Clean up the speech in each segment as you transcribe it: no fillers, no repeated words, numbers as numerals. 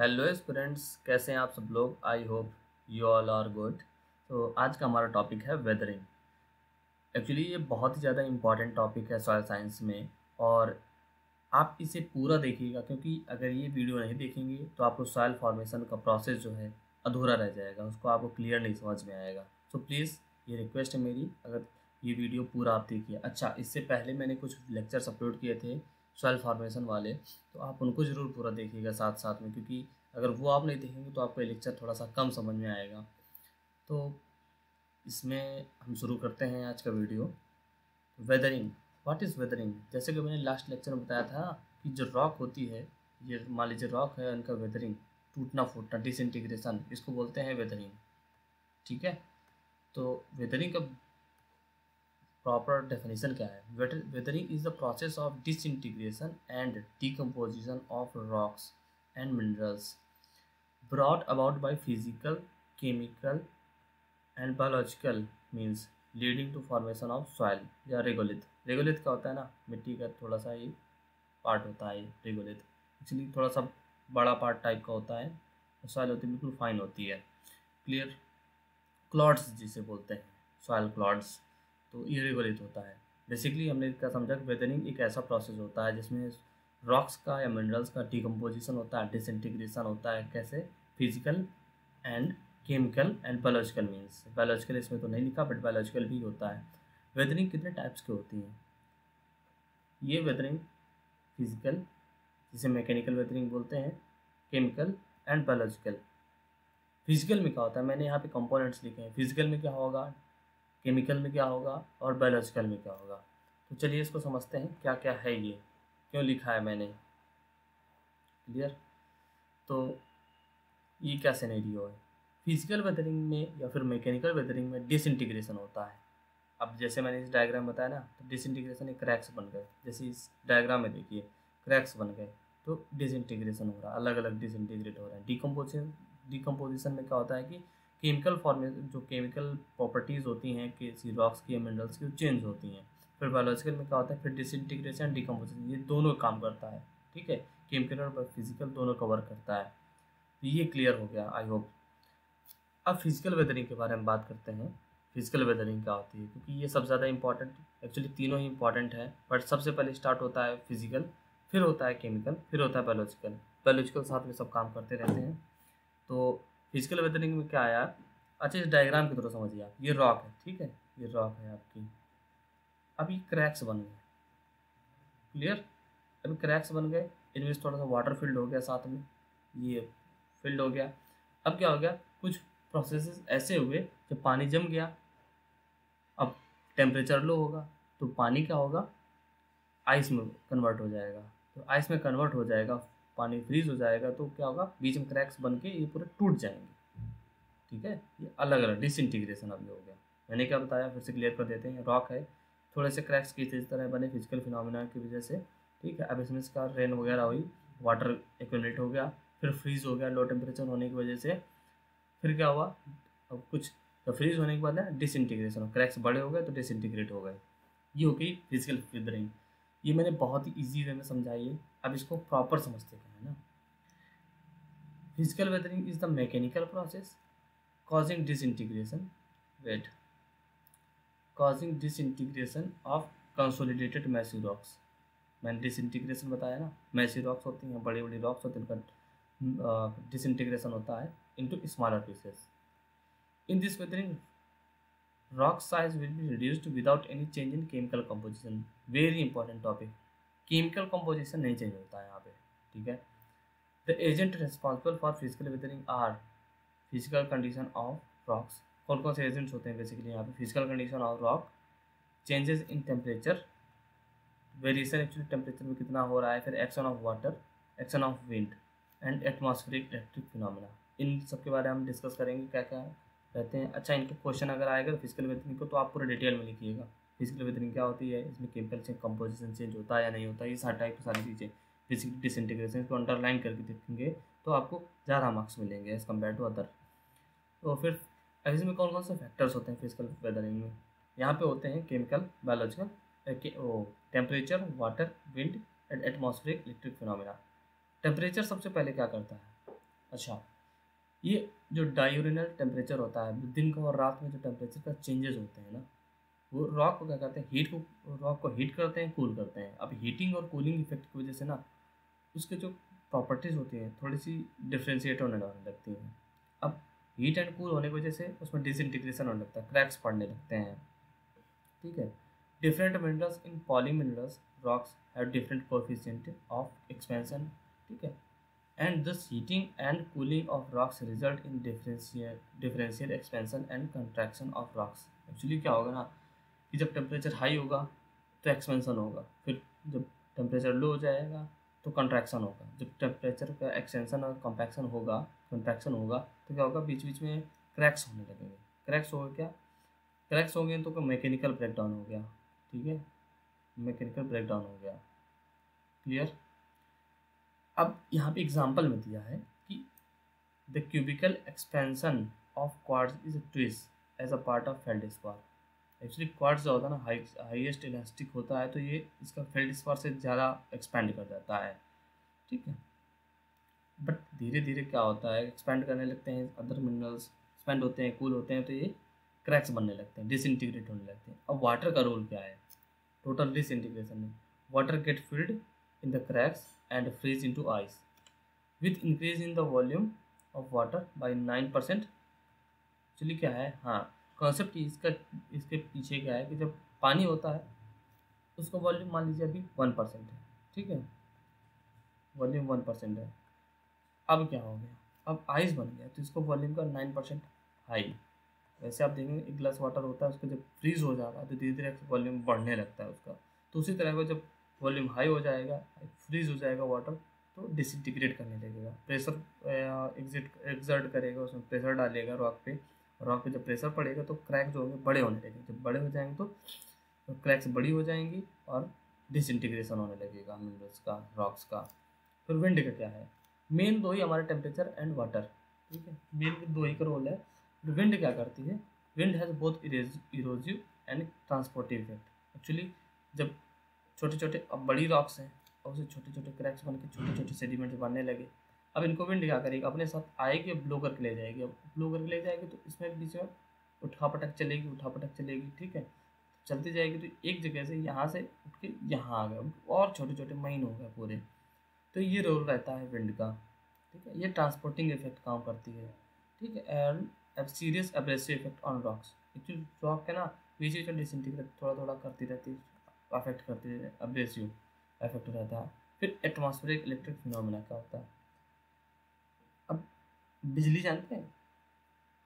Hello students, कैसे हैं आप सब लोग। I hope you all are good. तो आज का हमारा टॉपिक है वेदरिंग। एक्चुअली ये बहुत ही ज़्यादा इम्पॉर्टेंट टॉपिक है सॉइल साइंस में। और आप इसे पूरा देखिएगा, क्योंकि अगर ये वीडियो नहीं देखेंगे तो आपको सॉइल फॉर्मेशन का प्रोसेस जो है अधूरा रह जाएगा, उसको आपको क्लियर नहीं समझ में आएगा। सो प्लीज़ ये रिक्वेस्ट है मेरी, अगर ये वीडियो पूरा आप देखिए। अच्छा, इससे पहले मैंने कुछ लेक्चर्स अपलोड किए थे सॉइल फॉर्मेशन वाले, तो आप उनको ज़रूर पूरा देखिएगा साथ साथ में, क्योंकि अगर वो आप नहीं देखेंगे तो आपको ये लेक्चर थोड़ा सा कम समझ में आएगा। तो इसमें हम शुरू करते हैं आज का video. Weathering, what is weathering. जैसे कि मैंने लास्ट लेक्चर में बताया था कि जो रॉक होती है, ये मान लीजिए रॉक है, उनका वेदरिंग, टूटना फूटना, डिसइंटीग्रेशन, इसको बोलते हैं वेदरिंग। ठीक है, तो वेदरिंग का प्रॉपर डेफिनेशन क्या है। Weathering is the process of disintegration and decomposition of rocks and minerals brought about by physical, chemical and biological means leading to formation of soil या रेगोलिथ। रेगोलिथ क्या होता है ना, मिट्टी का थोड़ा सा ही पार्ट होता है रेगोलिथ। एक्चुअली थोड़ा सा बड़ा पार्ट टाइप का होता है। सॉइल होती है बिल्कुल फाइन होती है, क्लियर। क्लॉड्स जिसे बोलते हैं, सॉइल क्लॉड्स, तो ये रेगोलिथ होता है। बेसिकली हमने क्या समझा कि वेदरिंग एक ऐसा प्रोसेस होता है जिसमें रॉक्स का या मिनरल्स का डिकम्पोजिशन होता है, डिसइंटीग्रेशन होता है। कैसे? Physical and chemical and biological means. Biological इसमें तो नहीं लिखा, बट बायोलॉजिकल भी होता है। वेदरिंग कितने टाइप्स की होती हैं? ये वेदरिंग फिजिकल, जिसे मैकेनिकल वेदरिंग बोलते हैं, केमिकल एंड बायोलॉजिकल। फिजिकल में क्या होता है, मैंने यहाँ पे कंपोनेंट्स लिखे हैं। फिजिकल में क्या होगा, केमिकल में क्या होगा और बायोलॉजिकल में क्या होगा। तो चलिए इसको समझते हैं क्या क्या है, ये क्यों लिखा है मैंने, क्लियर। तो ये क्या सिनेरियो है, फिजिकल वेदरिंग में या फिर मैकेनिकल वेदरिंग में डिसइंटीग्रेशन होता है। अब जैसे मैंने इस डायग्राम बताया ना, तो डिसइंटीग्रेशन एक क्रैक्स बन गए, जैसे इस डायग्राम में देखिए क्रैक्स बन गए, तो डिसइंटीग्रेशन हो रहा है, अलग अलग डिसइंटीग्रेट हो रहे हैं। डिकम्पोजिशन में क्या होता है कि केमिकल फॉर्मेशन, जो केमिकल प्रॉपर्टीज़ होती हैं किसी रॉक्स की या मिनरल्स की, वो चेंज होती हैं। फिर बायोलॉजिकल में क्या होता है, फिर डिसइंटीग्रेशन, डिकम्पोजिशन, ये दोनों काम करता है। ठीक है, केमिकल और फिजिकल दोनों कवर करता है। तो ये क्लियर हो गया, आई होप। अब फिजिकल वेदरिंग के बारे में बात करते हैं। फिजिकल वेदरिंग क्या होती है, क्योंकि ये सबसे ज़्यादा इंपॉर्टेंट, एक्चुअली तीनों ही इंपॉर्टेंट है, बट सबसे पहले स्टार्ट होता है फिजिकल, फिर होता है केमिकल, फिर होता है बायोलॉजिकल। बायोलॉजिकल साथ में सब काम करते रहते हैं। तो फिजिकल वेदरिंग में क्या आया। अच्छा, इस डायग्राम की तरह समझिए आप, ये रॉक है, ठीक है, ये रॉक है आपकी। अब ये क्रैक्स बन गए, क्लियर। अभी क्रैक्स बन गए, इनमें से थोड़ा सा वाटर फिल्ड हो गया, साथ में ये फिल्ड हो गया। अब क्या हो गया, कुछ प्रोसेसेस ऐसे हुए जब पानी जम गया, अब टेम्परेचर लो होगा, तो पानी क्या होगा, आइस में कन्वर्ट हो जाएगा। तो आइस में कन्वर्ट हो जाएगा, पानी फ्रीज हो जाएगा, तो क्या होगा, बीच में क्रैक्स बन के ये पूरे टूट जाएंगे। ठीक है, ये अलग अलग डिसइंटीग्रेशन अभी हो गया। मैंने क्या बताया, फिर से क्लियर कर देते हैं। रॉक है, थोड़े से क्रैक्स की इस तरह बने फिजिकल फिनोमिना की वजह से। ठीक है, अब इसमें इसका रेन वगैरह हुई, वाटर एक्यूमुलेट हो गया, फिर फ्रीज हो गया लो टेम्परेचर होने की वजह से। फिर क्या हुआ, अब कुछ तो फ्रीज होने के बाद ना डिसइंटीग्रेशन, क्रैक्स बड़े हो गए तो डिसइंटीग्रेट हो गए। ये हो गई फिजिकल वेदरिंग। ये मैंने बहुत ही ईजी वे में समझाई है, अब इसको प्रॉपर समझते हैं ना। Physical weathering is the mechanical process causing disintegration, wait, causing disintegration of consolidated massive rocks। मैंने डिसइंटीग्रेशन बताया ना, मैसिव रॉक्स होती हैं, बड़ी बड़ी रॉक्स होती हैं, उनका डिसइंटीग्रेशन होता है into smaller pieces. In this weathering rock size will be reduced without any change in chemical composition. Very important topic, chemical composition नहीं चेंज होता है यहाँ पे। ठीक है, the agent responsible for physical weathering are physical condition of rocks. कौन कौन से एजेंट्स होते हैं बेसिकली यहाँ पे, physical condition of rock, changes in temperature, variation actually temperature में कितना हो रहा है, फिर action of water, action of wind and atmospheric electric phenomena. इन सब के बारे में हम डिस्कस करेंगे क्या क्या रहते हैं। अच्छा, इनके क्वेश्चन अगर आएगा फिजिकल वेदरिंग को, तो आप पूरे डिटेल में लिखिएगा। फिजिकल वेदरिंग क्या होती है, इसमें केमिकल से कंपोजिशन चेंज होता है या नहीं होता है, ये सारे टाइप की सारी चीज़ें। फिजिकल डिसइंटीग्रेशन को अंडरलाइन करके देखेंगे तो आपको ज़्यादा मार्क्स मिलेंगे एज़ कम्पेयर टू अदर। तो फिर इसमें कौन कौन से फैक्टर्स होते हैं फिजिकल वेदरिंग में, यहाँ पे होते हैं chemical, biological, temperature, water, wind and atmospheric electric phenomena. Temperature सबसे पहले क्या करता है, अच्छा, ये जो डायूरिनल टेम्परेचर होता है, दिन का और रात में जो टेम्परेचर का चेंजेस होते हैं ना, वो रॉक को क्या करते हैं, रॉक को हीट करते हैं, कूल करते हैं। अब हीटिंग और कूलिंग इफेक्ट की वजह से ना उसके जो प्रॉपर्टीज़ होती हैं थोड़ी सी डिफ्रेंशिएट होने लगती हैं। अब हीट एंड कूल होने की वजह से उसमें डिसइंटीग्रेशन होने लगता है, क्रैक्स पड़ने लगते हैं। ठीक है। Different minerals in poly minerals rocks have different coefficient of expansion. ठीक है। And this heating and cooling of rocks result in differential expansion and contraction of rocks. Actually क्या होगा ना कि जब टेम्परेचर हाई होगा तो एक्सपेंशन होगा, फिर जब टेम्परेचर लो हो जाएगा तो कंट्रैक्शन होगा। जब टेम्परेचर का एक्सटेंशन और कंट्रैक्शन होगा तो क्या होगा, बीच बीच में क्रैक्स होने लगेंगे। क्रैक्स होगा क्या, क्रैक्स हो गए तो मैकेनिकल ब्रेकडाउन हो गया। ठीक है, मैकेनिकल ब्रेकडाउन हो गया। क्लियर। अब यहाँ पे एग्जांपल में दिया है कि the cubical expansion of quartz is twice as a part of feldspar. Actually quartz जो होता है ना हाईएस्ट इलास्टिक होता है, तो ये इसका फेल्डस्पार से ज़्यादा एक्सपेंड कर जाता है। ठीक है। बट धीरे धीरे क्या होता है, एक्सपेंड करने लगते हैं, अदर मिनरल्स एक्सपेंड होते हैं, कूल होते हैं, तो ये क्रैक्स बनने लगते हैं, डिसइंटीग्रेट होने लगते हैं। अब वाटर का रोल क्या है टोटल डिसइंटीग्रेशन में? Water get filled in the cracks and freeze into ice with increase in the volume of water by 9%। एक्चुअली क्या है, हाँ, कॉन्सेप्ट इसके पीछे क्या है कि जब पानी होता है उसका वॉल्यूम मान लीजिए अभी 1% है। ठीक है, वॉल्यूम 1% है। अब क्या हो गया, अब आइस बन गया तो इसको वॉल्यूम का 9% हाई। वैसे आप देखेंगे एक ग्लास वाटर होता है, उसको जब फ्रीज हो जाता है तो धीरे धीरे वॉल्यूम बढ़ने लगता है उसका। तो उसी तरह का जब वॉल्यूम हाई हो जाएगा, फ्रीज हो जाएगा वाटर, तो डिसइंटीग्रेट करने लगेगा, प्रेशर एक्सर्ट करेगा, उसमें प्रेशर डालेगा रॉक पे। रॉक पे जब प्रेशर पड़ेगा तो क्रैक जो होंगे बड़े होने लगेंगे। जब बड़े हो जाएंगे तो क्रैक्स बड़ी हो जाएंगी और डिसइंटीग्रेशन होने लगेगा मिनरल्स का, रॉक्स का। फिर विंड का क्या है, मेन दो ही हमारे टेम्परेचर एंड वाटर। ठीक है, मेन दो ही का रोल है। विंड क्या करती है, wind has both erosive and transportive effect. Actually जब छोटे छोटे अब बड़ी रॉक्स हैं और उसे छोटे छोटे क्रैक्स बन के छोटे छोटे सेडिमेंट्स बनने लगे, अब इनको विंड क्या करेगी, अपने साथ आएगी, ब्लो करके ले जाएगी। अब ब्लो करके ले जाएगी तो इसमें बीच में उठापटक चलेगी। ठीक है, चलती जाएगी तो एक जगह से यहाँ से उठ के यहाँ आ गया और छोटे छोटे महीन हो गए पूरे। तो ये रोल रहता है विंड का। ठीक है, ये ट्रांसपोर्टिंग इफेक्ट काम करती है। ठीक है, and serious abrasive effect on rocks. Actually rock है ना बीच बीच में डिसइंटीग्रेट थोड़ा थोड़ा करती रहती है, अफेक्ट करती है, एब्रेसिव इफेक्ट रहता है। फिर एटमॉस्फेरिक इलेक्ट्रिक फिनोमेना क्या होता है, अब बिजली जानते हैं,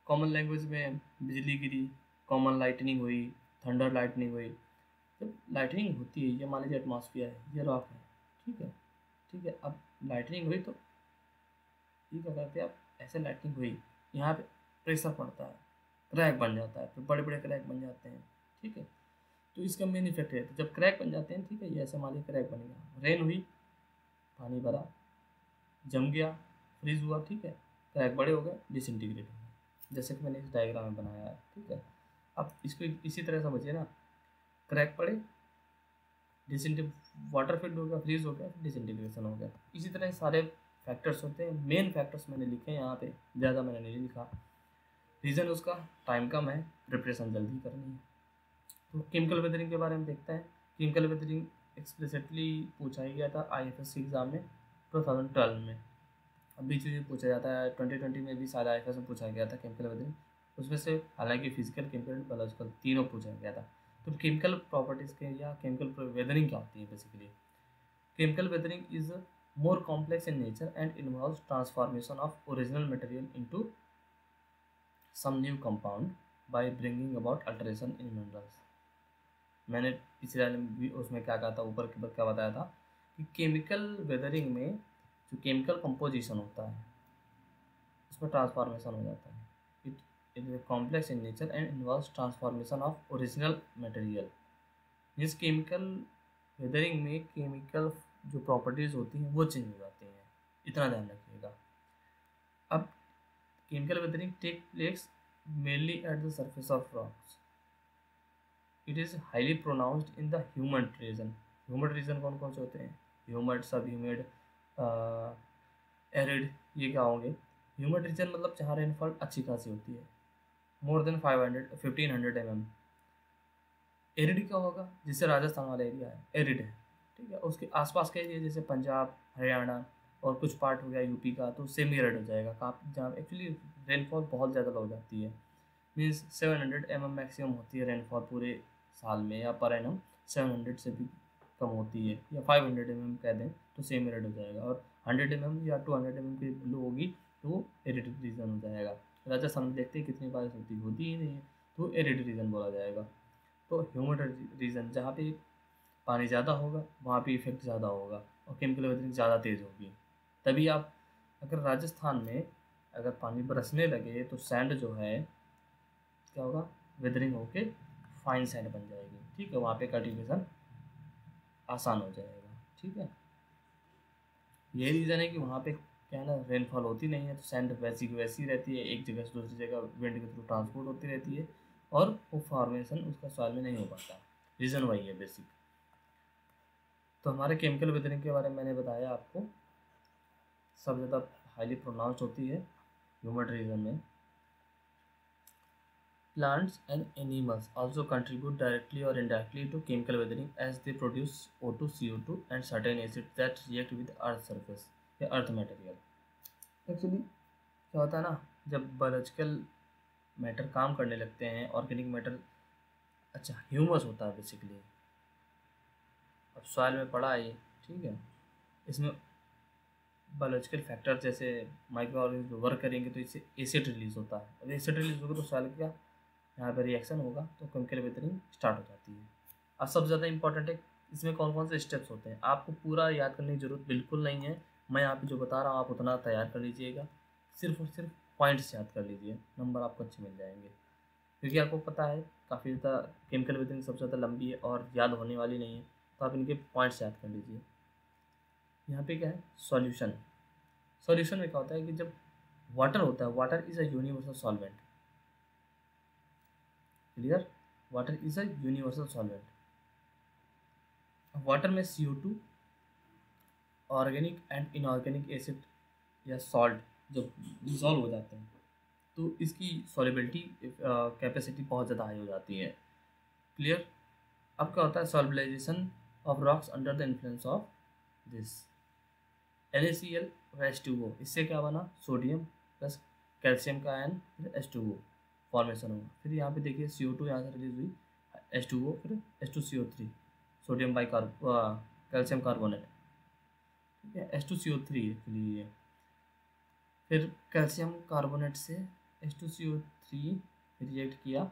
कॉमन लैंग्वेज में बिजली गिरी, कॉमन लाइटनिंग हुई, थंडर लाइटनिंग हुई। जब लाइटनिंग होती है, ये मान लीजिए एटमॉस्फेयर है, ये रॉक है। ठीक है, ठीक है, अब लाइटनिंग हुई तो ये क्या करते हैं, आप ऐसे लाइटनिंग हुई, यहाँ पे प्रेशर पड़ता है, क्रैक बन जाता है, फिर बड़े बड़े क्रैक बन जाते हैं। ठीक है, तो इसका मेन इफेक्ट है तो जब क्रैक बन जाते हैं, ठीक है, ये ऐसे मान लीजिए क्रैक बन गया, रेन हुई, पानी भरा, जम गया, फ्रीज हुआ। ठीक है, क्रैक बड़े हो गए, डिसइंटीग्रेट हो गए, जैसे कि मैंने इस डायग्राम में बनाया है। ठीक है, अब इसको इसी तरह समझिए ना, क्रैक पड़े, डिसइंटी वाटर फिल्ड हो गया, फ्रीज हो गया, डिसइंटीग्रेशन हो गया। इसी तरह सारे फैक्टर्स होते हैं। मेन फैक्टर्स मैंने लिखे हैं यहाँ पे, ज़्यादा मैंने नहीं लिखा। रीज़न उसका टाइम कम है, प्रिपरेशन जल्दी करनी है। तो केमिकल वेदरिंग के बारे में देखते हैं। केमिकल वेदरिंग एक्सप्लिसिटली पूछा ही गया था IFS एग्ज़ाम में 2012 में। अब बीच में पूछा जाता है 2020 में भी शायद IFS में पूछा गया था केमिकल वेदरिंग। उसमें से हालांकि फिजिकल, केमिकल, बायोलॉजिकल तीनों पूछा गया था। तो केमिकल प्रॉपर्टीज़ के या केमिकल वेदरिंग क्या होती है basically? Chemical weathering is more complex in nature and involves transformation of original material into some new compound by bringing about alteration in minerals। मैंने पिछले वाले में भी उसमें क्या कहा था, ऊपर के क्या बताया था कि केमिकल वेदरिंग में जो केमिकल कंपोजिशन होता है उसमें ट्रांसफॉर्मेशन हो जाता है। It is complex in nature and involves transformation of original material. जिस केमिकल वेदरिंग में केमिकल जो प्रॉपर्टीज़ होती हैं वो चेंज हो जाती हैं, इतना ध्यान रखिएगा। अब chemical weathering take place mainly at the surface of rocks. It is highly pronounced in the humid region. Humid region कौन कौन से होते हैं? ह्यूमड, सब ह्यूमिड, एरिड, ये क्या होंगे? ह्यूमिड रीजन मतलब जहाँ रेनफॉल अच्छी खासी होती है, मोर देन 1500 mm। एरिड क्या होगा, जिससे राजस्थान वाला एरिया है एरिड है, ठीक है। उसके आसपास के एरिया जैसे पंजाब, हरियाणा और कुछ पार्ट हो गया यूपी का, तो सेमी एरिड हो जाएगा। कहाँ जहाँ एक्चुअली रेनफॉल बहुत ज़्यादा हो जाती है, मीन्स 700 mm मैक्सिमम होती है रेनफॉल पूरे साल में, या पर एनम 700 से भी कम होती है, या 500 mm कह दें तो सेमी एरिड हो जाएगा। और 100 mm या 200 mm की ब्लू होगी तो एरिड रीजन हो जाएगा। राजस्थान में देखते हैं कितनी बारिश होती ही नहीं है, तो एरिड रीजन बोला जाएगा। तो ह्यूमिड रीजन जहाँ पे पानी ज़्यादा होगा वहाँ पे इफेक्ट ज़्यादा होगा और केमिकल वेदरिंग ज़्यादा तेज़ होगी। तभी आप अगर राजस्थान में अगर पानी बरसने लगे तो सैंड जो है क्या होगा, वेदरिंग होके फाइन सैंड बन जाएगी, ठीक है। वहाँ पे कल्टीवेशन आसान हो जाएगा, ठीक है। ये रीज़न है कि वहाँ पे क्या है ना, रेनफॉल होती नहीं है, तो सैंड वैसी की वैसी रहती है, एक जगह से दूसरी जगह विंड के थ्रू ट्रांसपोर्ट होती रहती है और वो फॉर्मेशन उसका सॉइल में नहीं हो पाता। रीज़न वही है बेसिक। तो हमारे केमिकल वेदरिंग के बारे में मैंने बताया आपको, सब ज़्यादा हाईली प्रोनाउंस्ड होती है ह्यूमिड रीजन में। Plants and animals also contribute directly or indirectly to chemical weathering as they produce O2, CO2 and certain acids that react with earth surface या earth material। एक्चुअली क्या होता है ना, जब biological matter काम करने लगते हैं, ऑर्गेनिक मैटर, अच्छा ह्यूमस होता है बेसिकली, अब सॉइल में पड़ा है ये, ठीक है। इसमें बायोलॉजिकल फैक्टर जैसे माइक्रो ऑर्गेनिज्म वर्क करेंगे तो इससे एसिड रिलीज होता है। अब एसिड रिलीज होगा तो सॉइल क्या यहाँ पर रिएक्शन होगा तो केमिकल वेदरिंग स्टार्ट हो जाती है। अब सबसे ज़्यादा इंपॉर्टेंट है इसमें कौन कौन से स्टेप्स होते हैं, आपको पूरा याद करने की जरूरत बिल्कुल नहीं है। मैं यहाँ पे जो बता रहा हूँ आप उतना तैयार कर लीजिएगा, सिर्फ और सिर्फ पॉइंट्स याद कर लीजिए, नंबर आपको अच्छे मिल जाएंगे। क्योंकि आपको पता है काफ़ी ज़्यादा केमिकल वेदरिंग सबसे ज़्यादा लंबी है और याद होने वाली नहीं है, तो आप इनके पॉइंट्स याद कर लीजिए। यहाँ पे क्या है, सॉल्यूशन। सॉल्यूशन में क्या होता है कि जब वाटर होता है, water is a universal solvent, clear, water is a universal solvent. Water में CO2 organic and inorganic acid या सॉल्ट जब डिजॉल्व हो जाते हैं तो इसकी सॉल्युबिलिटी कैपेसिटी बहुत ज़्यादा हाई हो जाती है, क्लियर। अब क्या होता है, solubilization of rocks under the influence of this NaCl और H2O, इससे क्या बना, सोडियम प्लस कैल्शियम का आयन फिर H2O फॉर्मेशन होगा। फिर यहाँ पे देखिए CO2 यहाँ से रिलीज हुई, H2O फिर H2CO3, sodium by calcium carbonate, ठीक है, H2CO3 के लिए। फिर कैल्शियम कार्बोनेट से H2CO3 रिएक्ट किया,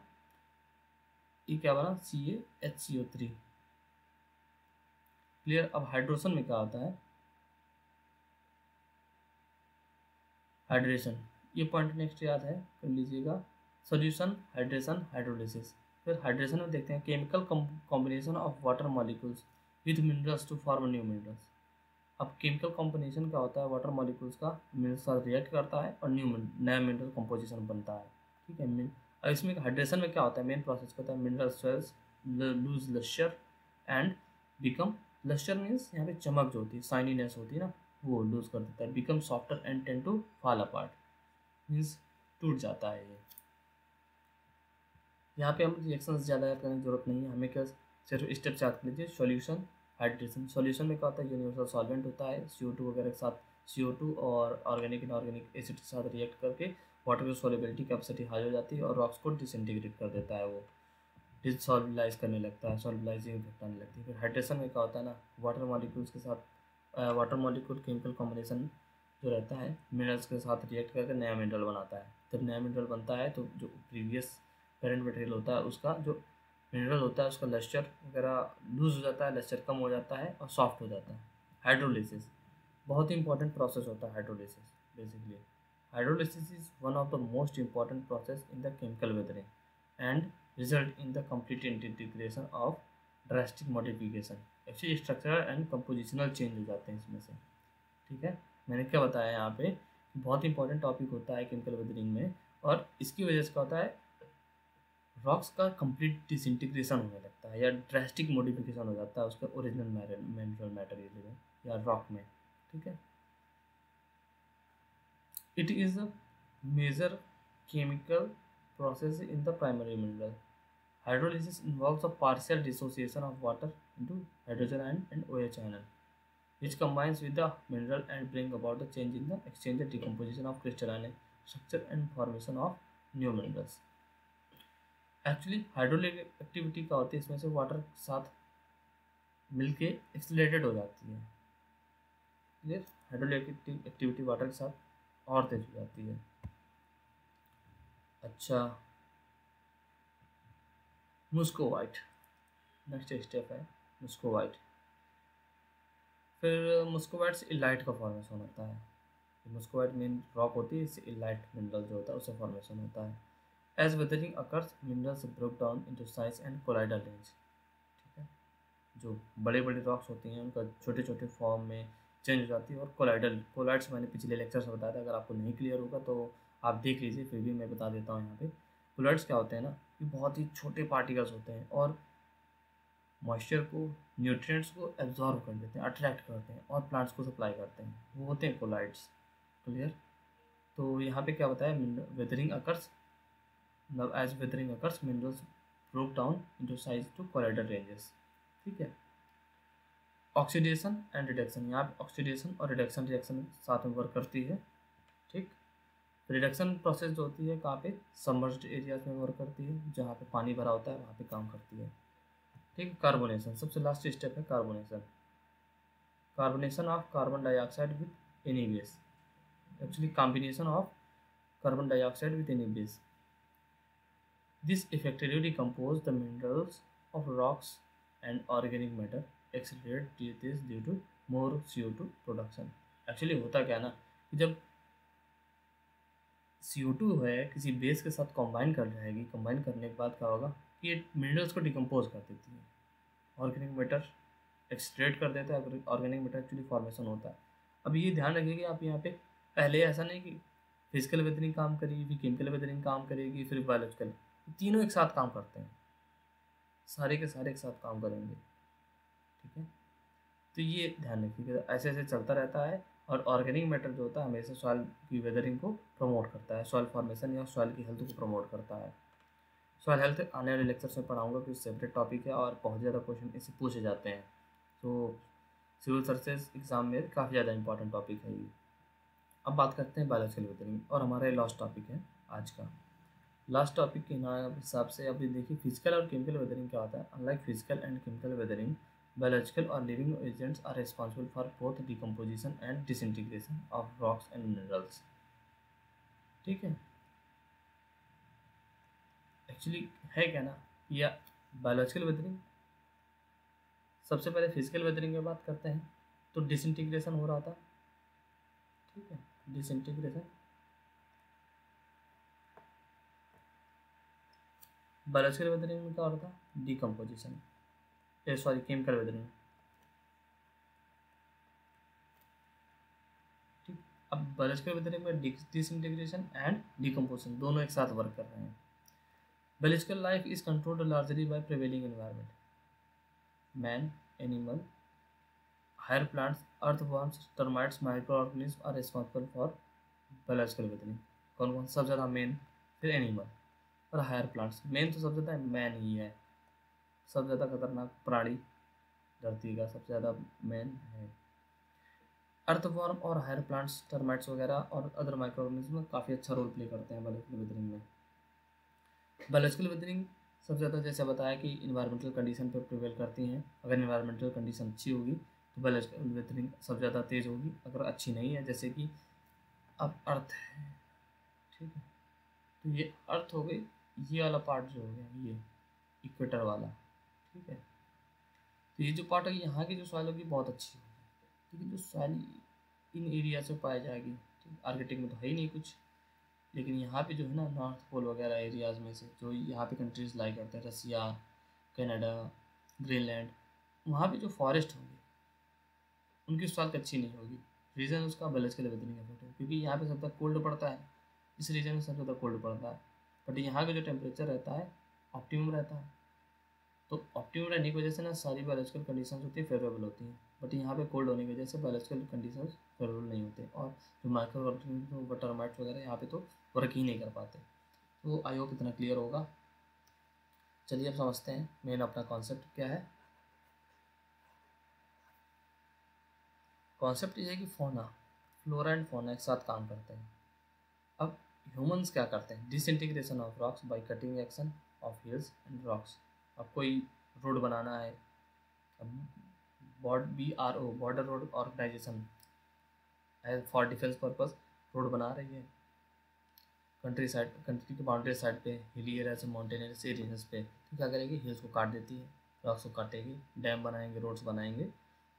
ये क्या बना, CaHCO3, क्लियर। अब हाइड्रोजन में क्या होता है, हाइड्रेशन, ये पॉइंट नेक्स्ट याद है कर लीजिएगा। Solution, hydration, hydrolysis. फिर हाइड्रेशन में देखते हैं chemical combination of water molecules with minerals to form new minerals. अब केमिकल कॉम्बिनेशन क्या होता है, वाटर मॉलिक्यूल्स का मिनरल्स साथ रिएक्ट करता है और नया मिनरल कंपोजिशन बनता है, ठीक है। और इसमें हाइड्रेशन में क्या होता है, मेन प्रोसेस क्या होता है, mineral swells, lose lustre and become, lustre means यहाँ पे चमक जो होती है, शाइनीनेस होती है ना, वो लूज कर देता है, become softer and tend to fall apart, means टूट जाता है ये। यहाँ पे हम रिएक्शन ज़्यादा याद करने की जरूरत नहीं है, हमें क्या सिर्फ स्टेप्स याद कर लीजिए। सॉल्यूशन, हाइड्रेशन, सॉल्यूशन में क्या होता है, यूनिवर्सल सॉल्वेंट होता है, CO2 वगैरह के साथ, CO2 और ऑर्गेनिक इनऑर्गेनिक एसिड के साथ रिएक्ट करके वाटर की सॉल्युबिलिटी कैपेसिटी हाई हो जाती है और रॉक्स को डिसइंटीग्रेट कर देता है, वो डिसॉल्वलाइज करने लगता है, सॉल्वलाइजिंग इफेक्ट आने लगती है। फिर हाइड्रेशन में क्या होता है ना, वाटर मॉलिक्यूल्स के साथ वाटर मॉलिक्यूल केमिकल कॉम्बिनेशन जो रहता है मिनरल्स के साथ रिएक्ट करके नया मिनरल बनाता है। जब नया मिनरल बनता है तो जो प्रीवियस पेरेंट मटेरियल होता है उसका जो मिनरल होता है उसका लस्टर वगैरह लूज हो जाता है, लस्टर कम हो जाता है और सॉफ्ट हो जाता है। हाइड्रोलिसिस बहुत ही इंपॉर्टेंट प्रोसेस होता है hydrolysis basically. Hydrolysis is one of the most important process in the chemical weathering and result in the complete integration of drastic modification. Actually structural and compositional change हो जाते हैं इसमें से, ठीक है। मैंने क्या बताया यहाँ पे, बहुत इंपॉर्टेंट टॉपिक होता है केमिकल वेदरिंग में, और इसकी वजह से क्या होता है, रॉक्स का कंप्लीट डिसइंटीग्रेशन होने लगता है या ड्रास्टिक मॉडिफिकेशन हो जाता है उसके ओरिजिनल मिनरल मटेरियल में या रॉक में, ठीक है। It is a major chemical process in the primary mineral. Hydrolysis involves a partial dissociation of water into hydrogen ion and OH ion, which combines with the mineral and bring about the change in the exchange and decomposition of crystalline structure and formation of new minerals. Actually hydraulic activity क्या होती है, इसमें से water के साथ मिलके accelerated हो जाती है। क्लियर? हाइड्रोलिक एक्टिविटी वाटर के साथ और तेज हो जाती है। अच्छा, मुस्कोवाइट नेक्स्ट स्टेप है मुस्कोवाइट। फिर मुस्कोवाइट से इलाइट का फॉर्मेशन होता है। मुस्कोवाइट मेन रॉक होती है, इससे इलाइट मिनरल जो होता है उससे फॉर्मेशन होता है। As weathering occurs minerals broke down into size and colloidal range. ठीक है, जो बड़े बड़े रॉक्स होती हैं उनका छोटे छोटे फॉर्म में चेंज हो जाती है। और कोलाइड्स मैंने पिछले लेक्चर से बताया था, अगर आपको नहीं क्लियर होगा तो आप देख लीजिए, फिर भी मैं बता देता हूँ यहाँ पे। कोलाइड्स क्या होते हैं ना, ये बहुत ही छोटे पार्टिकल्स होते हैं और मॉइस्चर को, न्यूट्रिएंट्स को एब्जॉर्ब कर देते हैं, अट्रैक्ट करते हैं और प्लांट्स को सप्लाई करते हैं, वो होते हैं कोलाइड्स। क्लियर? तो यहाँ पे क्या बताया, वेदरिंग अकर्स, मतलब as weathering occurs minerals broke down into size to colloidal ranges. ठीक है। ऑक्सीडेशन एंड रिडक्शन, यहाँ पे ऑक्सीडेशन और रिडक्शन रिएक्शन साथ में वर्क करती है। ठीक। रिडक्शन प्रोसेस जो होती है कहाँ पे, सबमर्ज्ड एरियाज में वर्क करती है, जहाँ पे पानी भरा होता है वहाँ पे काम करती है। ठीक है। कार्बोनेशन सबसे लास्ट स्टेप है carbonation. Carbonation of carbon dioxide with any base, actually combination of carbon dioxide with any base. This effectively decompose the minerals of rocks and organic matter. Accelerate this due to more CO2 production. Actually होता क्या है ना कि जब CO2 है किसी base के साथ कंबाइन कर जाएगी, कंबाइन करने के बाद क्या होगा कि ये मिनरल्स को डिकम्पोज कर देती है। ऑर्गेनिक मैटर एक्सट्रेट कर देता है, ऑर्गेनिक मैटर एक्चुअली फॉर्मेशन होता है। अब ये ध्यान रखिए आप यहाँ पे, पहले ऐसा नहीं कि फिजिकल वेदरिंग काम करेगी, फिर केमिकल वेदरिंग काम करेगी, फिर बायोलॉजिकल, तीनों एक साथ काम करते हैं, सारे के सारे एक साथ काम करेंगे। ठीक है। तो ये ध्यान रखिएगा, ऐसे ऐसे चलता रहता है। और ऑर्गेनिक मैटर जो होता है हमेशा सॉइल की वेदरिंग को प्रमोट करता है, सॉइल फॉर्मेशन या सॉइल की हेल्थ को प्रमोट करता है। सॉइल हेल्थ आने वाले लेक्चर्स में पढ़ाऊंगा, क्योंकि सेपरेट टॉपिक है और बहुत ज़्यादा क्वेश्चन इससे पूछे जाते हैं। तो सिविल सर्विसेज एग्जाम में काफ़ी ज़्यादा इंपॉर्टेंट टॉपिक है ये। अब बात करते हैं बायोलॉजिकल वेदरिंग, और हमारा ये लास्ट टॉपिक है आज का। लास्ट टॉपिक के हिसाब से अभी देखिए फिजिकल और केमिकल वेदरिंग क्या होता है। Unlike physical and chemical weathering, biological और living agents are responsible for both decomposition and disintegration of rocks and minerals. ठीक है। एक्चुअली है क्या ना, या बायोलॉजिकल वेदरिंग, सबसे पहले फिजिकल वेदरिंग की बात करते हैं तो डिसइंटीग्रेशन हो रहा था। ठीक है, डिसइंटीग्रेशन। बायोलॉजिकल वेदरिंग में क्या हो रहा था, डिकम्पोजिशन, सॉरी केमिकल वेदरिंग। ठीक। अब बायोलॉजिकल वेदरिंग में डिसइंटीग्रेशन एंड डिकम्पोजिशन दोनों एक साथ वर्क कर रहे हैं। Biological life is controlled largely by prevailing environment. Man, animal, higher plants, earthworms, termites, microorganisms are responsible for biological weathering. कौन कौन? सबसे ज़्यादा मैन, फिर एनिमल और हायर प्लांट्स। मेन तो सबसे ज़्यादा मैन ही है, सबसे ज़्यादा खतरनाक प्राणी धरती का सबसे ज़्यादा मैन है। अर्थवर्म और हायर प्लांट्स, टर्माइट्स वगैरह और अदर माइक्रोऑर्गेनिज्म काफ़ी अच्छा रोल प्ले करते हैं बायोलॉजिकल वेदरिंग में। बायोलॉजिकल वेदरिंग सबसे ज़्यादा जैसे बताया कि इन्वायरमेंटल कंडीशन पर प्रिवेल करती हैं। अगर इन्वायरमेंटल कंडीशन अच्छी होगी तो बायोलॉजिकल वेदरिंग सबसे ज़्यादा तेज़ होगी। अगर अच्छी नहीं है, जैसे कि अब अर्थ है, ठीक है, तो ये अर्थ हो गई, ये वाला पार्ट जो हो गया ये इक्वेटर वाला, ठीक है, तो ये जो पार्ट है यहाँ की जो सॉइल होगी बहुत अच्छी होगी, लेकिन जो सॉइल इन एरिया से पाई जाएगी, ठीक, आर्कटिक में तो है ही नहीं कुछ, लेकिन यहाँ पे जो है ना नॉर्थ पोल वगैरह एरियाज़ में से जो यहाँ पे कंट्रीज़ लाई करते हैं, रसिया, कनाडा, ग्रीनलैंड, वहाँ पे जो फॉरेस्ट होंगे उनकी स्वास्थ्य अच्छी नहीं होगी। रीज़न उसका बायोलॉजिकल वेदरिंग इफेक्ट है, क्योंकि यहाँ पे सबसे कोल्ड पड़ता है, इस रीजन में सबसे ज़्यादा कोल्ड पड़ता है। बट यहाँ का जो टेम्परेचर रहता है ऑप्टिमम रहता है, तो ऑप्टिमम रहने की वजह से ना सारी बायोलॉजिकल कंडीशंस होती है फेवरेबल होती हैं। बट यहाँ पे कोल्ड होने की वजह से बायोलॉजिकल कंडीशंस अवेलेबल नहीं होते, और जो माइक्रो ऑर्गेनिज्म वो टर्माइट्स वगैरह यहाँ पे तो वर्क ही नहीं कर पाते। तो आई होप इतना क्लियर होगा। चलिए अब समझते हैं मेन अपना कॉन्सेप्ट क्या है। कॉन्सेप्ट ये है कि फ्लोरा एंड फौना एक साथ काम करते हैं। अब ह्यूमंस क्या करते हैं, disintegration of rocks by cutting action of hills and rocks. अब कोई रोड बनाना है, अब BRO border road organisation as for defence purpose road बना रही है कंट्री के बाउंड्री साइड पे, हिली एरिया से माउंटेनियस एरियाज पे, तो क्या करेगी, हिल्स को काट देती है, रॉक्स को काटेगी, डैम बनाएंगे, रोड्स बनाएंगे,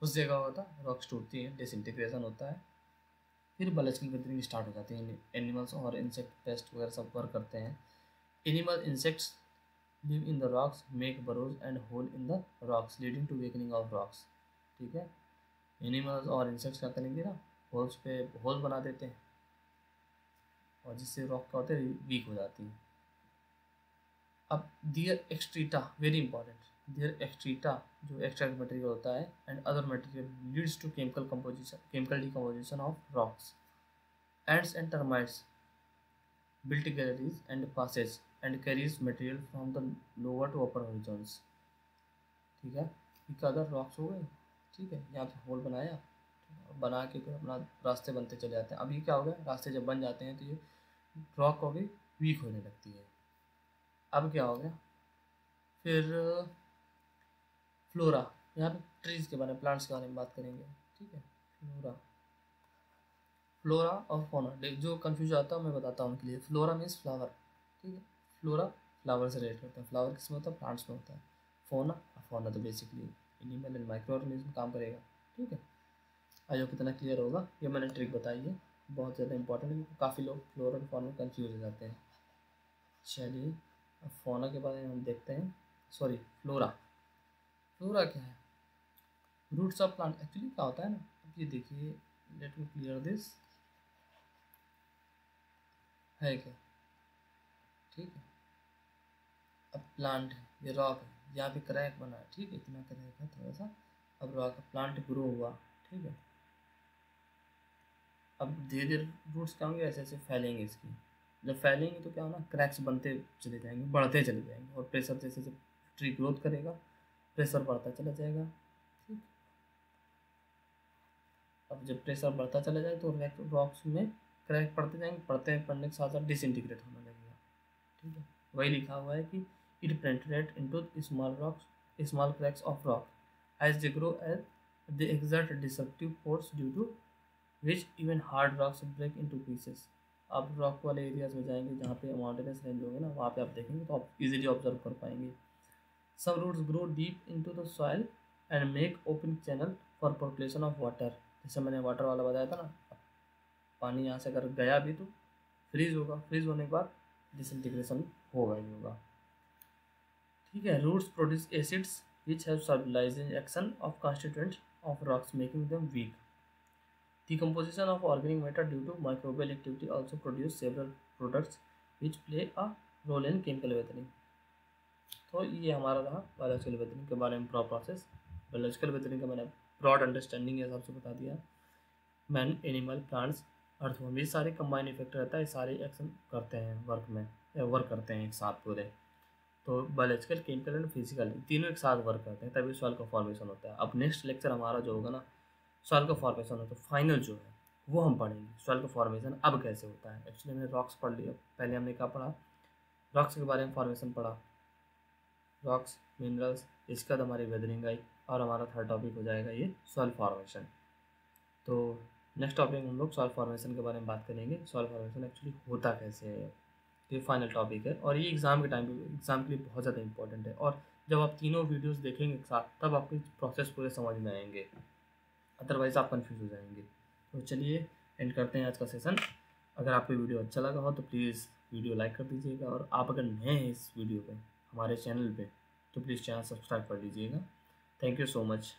उस जगह होता है रॉक्स टूटती है, डिसइंटीग्रेशन होता है, फिर बायोलॉजिकल वेदरिंग स्टार्ट हो जाती है। एनिमल्स और इंसेक्ट पेस्ट वगैरह सब वर्क करते हैं। Animal insects live in the rocks, make burrows and hole in the rocks leading to weakening of rocks. ठीक है, एनिमल्स और इंसेक्ट्स क्या करेंगे ना, होल्स पे होल बना देते हैं, और जिससे रॉक क्या होते हैं, वीक हो जाती है। अब दियर एक्सट्रीटा वेरी इंपॉर्टेंट, दियर एक्सट्रीटा जो एक्सट्रैक्ट मटेरियल होता है and other material leads to chemical decomposition of rocks. Ants and termites built galleries and passages and carries material from the lower to upper horizons। ठीक है, ये क्या अदर रॉक्स हो गए। ठीक है, यहाँ पे होल बनाया, बना के फिर अपना रास्ते बनते चले जाते हैं। अब ये क्या हो गया, रास्ते जब बन जाते हैं तो ये रॉक हो गई वीक होने लगती है। अब क्या हो गया, फिर फ्लोरा, यहाँ पे ट्रीज के बारे में, प्लांट्स के बारे में बात करेंगे। ठीक है, फ्लोरा और फौना, जो कंफ्यूज आता है मैं बताता हूँ उनके लिए। फ्लोरा मीन्स फ्लावर, ठीक है, फ्लोरा फ्लावर से रिलेट करता है, फ्लावर किस में होता है, प्लांट्स में होता है। फौना, फौना तो basically animal and micro organism काम करेगा। ठीक है, आई होप कितना क्लियर होगा। ये मैंने ट्रिक बताई है, बहुत ज़्यादा इंपॉर्टेंट है क्योंकि काफ़ी लोग फ्लोरा और फौना में कन्फ्यूज हो जाते हैं। चलिए अब फौना के बारे में हम देखते हैं, सॉरी फ्लोरा। फ्लोरा क्या है, रूट्स ऑफ प्लांट। एक्चुअली क्या होता है ना, अब ये देखिए, लेट मी क्लियर दिस, है क्या, ठीक है, अब प्लांट है, ये रॉक है, यहाँ पे क्रैक बना है, ठीक है, इतना क्रैक है थोड़ा सा, अब रॉक प्लांट ग्रो हुआ। ठीक है, अब धीरे धीरे रूट्स क्या होंगे, ऐसे ऐसे फैलेंगे इसकी, जब फैलेंगे तो क्या होना, क्रैक्स बनते चले जाएंगे, बढ़ते चले जाएंगे, और प्रेशर जैसे जैसे ट्री ग्रोथ करेगा प्रेशर बढ़ता चला जाएगा। ठीक, अब जब प्रेशर बढ़ता चला जाए तो रॉक्स में क्रैक पड़ते जाएंगे, पड़ने के साथ साथ डिसइंटीग्रेट होने लगेगा। ठीक है, वही लिखा हुआ है कि it penetrate into small cracks of rock as they grow, as they exert destructive force due to which even hard rocks break into pieces. आप रॉक वाले एरियाज में जाएंगे जहाँ पे माउंटेनस रेंज होंगे ना, वहाँ पे आप देखेंगे तो आप इजीली ऑब्जर्व कर पाएंगे। Some roots grow deep into the soil and make open channel for percolation of water. जैसे मैंने वाटर वाला बताया था ना, पानी यहाँ से अगर गया भी तो फ्रीज होगा, फ्रीज होने के बाद डिसइंटीग्रेशन होगा ही होगा। ठीक है, roots produce acids which have stabilizing action of constituents of rocks making them weak। Decomposition of organic matter due to microbial activity also produce several products which play a role in chemical weathering। तो ये हमारा रहा biological weathering के बारे में पूरा process. Biological weathering का मैंने ब्रॉड अंडरस्टैंडिंग के हिसाब से बता दिया। मैन, एनिमल, प्लांट्स, अर्थवर्म, ये सारे कंबाइन इफेक्ट रहता है, सारे एक्शन करते हैं वर्क करते हैं एक साथ पूरे। तो बायोलॉजिकल, केमिकल एंड फिजिकल तीनों एक साथ वर्क करते हैं, तभी सॉइल का फॉर्मेशन होता है। अब नेक्स्ट लेक्चर हमारा जो होगा ना, सॉइल का फॉर्मेशन होता है, तो फाइनल जो है वो हम पढ़ेंगे सॉइल का फॉर्मेशन अब कैसे होता है। एक्चुअली हमने रॉक्स पढ़ लिया, पहले हमने क्या पढ़ा, रॉक्स के बारे में फॉर्मेशन पढ़ा, रॉक्स, मिनरल्स, इसके बाद हमारी वेदरिंग आई, और हमारा थर्ड टॉपिक हो जाएगा ये सॉइल फॉर्मेशन। तो नेक्स्ट टॉपिक हम लोग सॉइल फॉर्मेशन के बारे में बात करेंगे, सॉइल फॉर्मेशन एक्चुअली होता कैसे है। ये फाइनल टॉपिक है, और ये एग्ज़ाम के टाइम पे, एग्ज़ाम के लिए बहुत ज़्यादा इंपॉर्टेंट है, और जब आप तीनों वीडियोस देखेंगे एक साथ तब आपके प्रोसेस पूरे समझ में आएंगे, अदरवाइज़ आप कंफ्यूज हो जाएंगे। तो चलिए एंड करते हैं आज का सेशन। अगर आपको वीडियो अच्छा लगा हो तो प्लीज़ वीडियो लाइक कर दीजिएगा, और आप अगर नए हैं इस वीडियो पे, हमारे चैनल पे, तो प्लीज़ चैनल सब्सक्राइब कर लीजिएगा। Thank you so much.